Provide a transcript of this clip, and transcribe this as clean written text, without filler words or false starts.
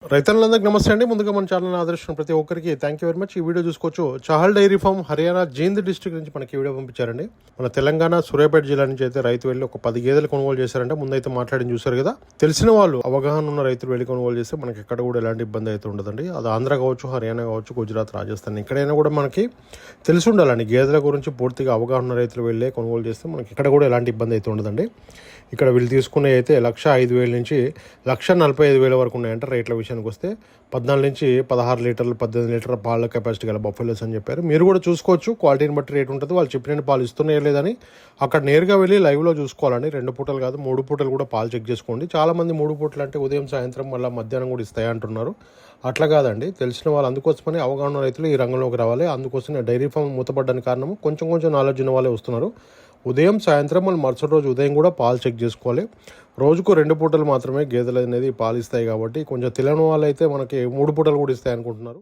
రైతులందరికీ నమస్తే అండి. ముందుగా మన ఛానల్ ఆదర్శించిన ప్రతి ఒక్కరికి థ్యాంక్ యూ వెరీ మచ్. ఈ వీడియో చూసుకోవచ్చు. Chahal dairy farm Haryana Jind district నుంచి మనకి వీడియో పంపించారండి. మన తెలంగాణ సూర్యాపేట జిల్లా నుంచి అయితే రైతు వెళ్ళి ఒక 10 గేదెలు కొనుగోలు చేశారంటే ముందైతే మాట్లాడి చూసారు కదా. తెలిసిన వాళ్ళు అవగాహన ఉన్న రైతులు వెళ్ళి కొనుగోలు చేస్తే మనకి ఎక్కడ కూడా ఎలాంటి ఇబ్బంది అయితే ఉండదండి. అది ఆంధ్ర కావచ్చు, హర్యానా కావచ్చు, గుజరాత్, రాజస్థాన్ ఎక్కడైనా కూడా మనకి తెలిసి ఉండాలండి. గేదెల గురించి పూర్తిగా అవగాహన ఉన్న రైతులు వెళ్ళే కొనుగోలు చేస్తే మనకి ఎక్కడ కూడా ఎలాంటి ఇబ్బంది అయితే ఉండదండి. ఇక్కడ వీళ్ళు తీసుకునే అయితే 1,05,000 నుంచి 1,45,000 వరకు ఉన్నాయంట. రేట్ల విషయానికి వస్తే 14 నుంచి 16 లీటర్లు 18 లీటర్ల పాల కెపాసిటీ గల బఫెలోస్ అని చెప్పారు. మీరు కూడా చూసుకోవచ్చు, క్వాలిటీని బట్టి రేట్ ఉంటుంది. వాళ్ళు చెప్పిన పాలు ఇస్తున్నాయో లేదని అక్కడ నేరుగా వెళ్ళి లైవ్లో చూసుకోవాలండి. 2 పూటలు కాదు 3 పూటలు కూడా పాలు చెక్ చేసుకోండి. చాలామంది 3 పూటలు అంటే ఉదయం సాయంత్రం మళ్ళీ మధ్యాహ్నం కూడా ఇస్తాయి అంటున్నారు. అట్లా కాదండి, తెలిసిన వాళ్ళు. అందుకోసమని అవగాహన రైతులు ఈ రంగంలోకి రావాలి. అందుకోసమే డైరీ ఫామ్ మూతపడ్డానికి కారణము కొంచెం నాలెడ్జ్ ఉన్న వాళ్ళే వస్తున్నారు. ఉదయం సాయంత్రం మళ్ళీ మరుసటి రోజు ఉదయం కూడా పాలు చెక్ చేసుకోవాలి. రోజుకు 2 పూటలు మాత్రమే గేదెలు అనేది పాలు ఇస్తాయి కాబట్టి కొంచెం తెలియని వాళ్ళు అయితే మనకి 3 పూటలు కూడా ఇస్తాయి అనుకుంటున్నారు.